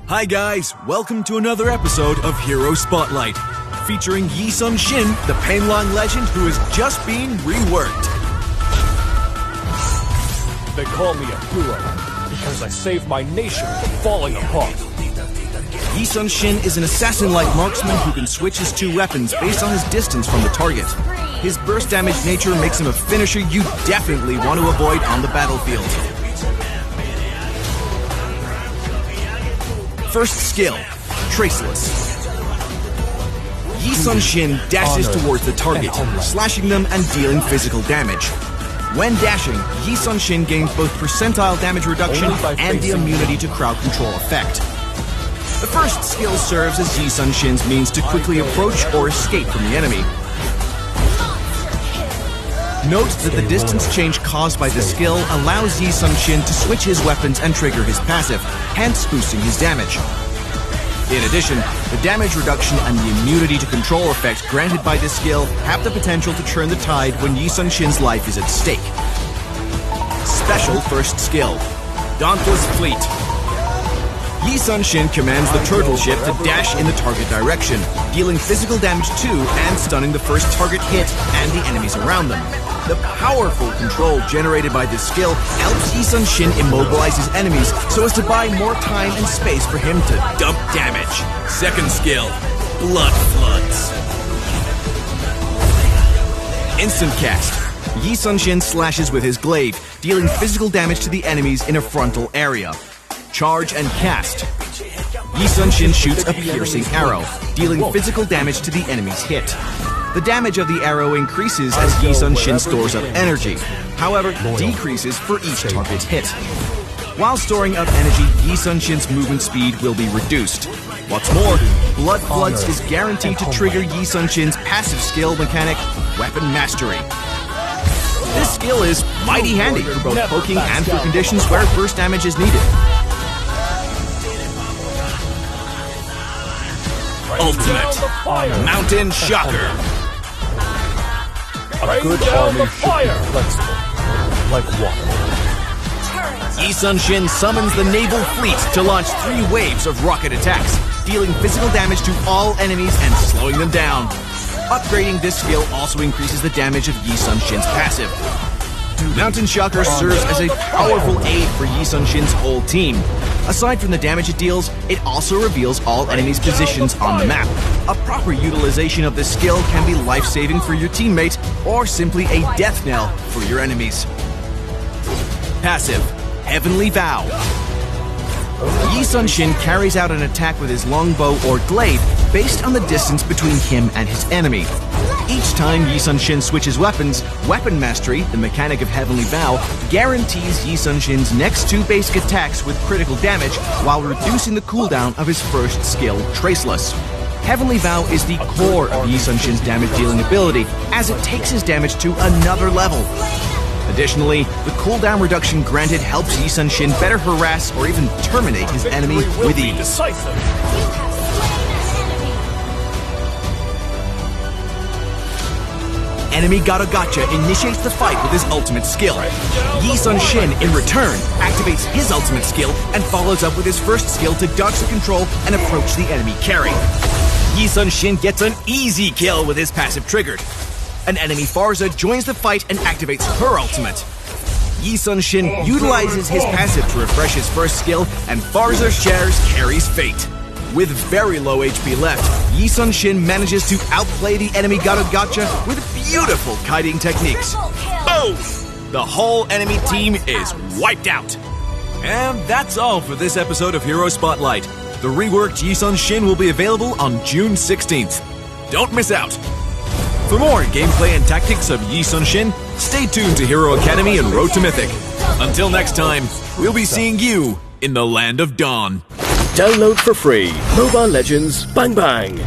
Hi guys, welcome to another episode of Hero Spotlight, featuring Sun-Shin, the Painlong legend who is just being reworked. They call me a hero because I saved my nation from falling apart. Sun-Shin is an assassin-like marksman who can switch his two weapons based on his distance from the target. His burst damage nature makes him a finisher you definitely want to avoid on the battlefield. First skill, Traceless. Sun-Shin dashes towards the target, slashing them and dealing physical damage. When dashing, Sun-Shin gains both percentile damage reduction and the immunity to crowd control effect. The first skill serves as Sun-Shin's means to quickly approach or escape from the enemy. Note that the distance change caused by the skill allows Sun-Shin to switch his weapons and trigger his passive, hence boosting his damage. In addition, the damage reduction and the immunity to control effect granted by this skill have the potential to turn the tide when Sun-Shin's life is at stake. Special first skill, Dauntless Fleet. Sun-Shin commands the turtle ship to dash in the target direction, dealing physical damage to and stunning the first target hit and the enemies around them. The powerful control generated by this skill helps Sun-Shin immobilize his enemies so as to buy more time and space for him to dump damage. Second skill, Blood Floods. Instant cast. Sun-Shin slashes with his glaive, dealing physical damage to the enemies in a frontal area. Charge and cast. Sun-Shin shoots a piercing arrow, dealing physical damage to the enemy's hit. The damage of the arrow increases as Sun-Shin stores up energy, however, decreases for each target hit. While storing up energy, Sun-Shin's movement speed will be reduced. What's more, Blood Floods is guaranteed to trigger Sun-Shin's passive skill mechanic, Weapon Mastery. This skill is mighty handy for both poking and for conditions where burst damage is needed. Ultimate, Mountain Shocker. A good army should be flexible, like water. Sun-Shin summons the naval fleet to launch 3 waves of rocket attacks, dealing physical damage to all enemies and slowing them down. Upgrading this skill also increases the damage of Sun-Shin's passive. Mountain Shocker serves as a powerful aid for Sun-Shin's whole team. Aside from the damage it deals, it also reveals all enemies' positions on the map. A proper utilization of this skill can be life-saving for your teammate, or simply a death knell for your enemies. Passive, Heavenly Vow. Sun-Shin carries out an attack with his longbow or glaive based on the distance between him and his enemy. Each time Sun-Shin switches weapons, Weapon Mastery, the mechanic of Heavenly Vow, guarantees Sun-Shin's next 2 basic attacks with critical damage while reducing the cooldown of his first skill, Traceless. Heavenly Vow is the core of Sun-Shin's damage-dealing ability, as it takes his damage to another level. Additionally, the cooldown reduction granted helps Sun-Shin better harass or even terminate his enemy with ease. Enemy Gotcha initiates the fight with his ultimate skill. Sun-Shin, in return, activates his ultimate skill and follows up with his first skill to dodge the control and approach the enemy carry. Sun-Shin gets an easy kill with his passive triggered. An enemy Farza joins the fight and activates her ultimate. Sun-Shin utilizes his passive to refresh his first skill, and Farza shares Carrie's fate. With very low HP left, Sun-Shin manages to outplay the enemy Gotcha with beautiful kiting techniques. Boom! The whole enemy team is wiped out. And that's all for this episode of Hero Spotlight. The reworked Sun-Shin will be available on June 16th. Don't miss out. For more gameplay and tactics of Sun-Shin, stay tuned to Hero Academy and Road to Mythic. Until next time, we'll be seeing you in the Land of Dawn. Download for free Mobile Legends Bang Bang.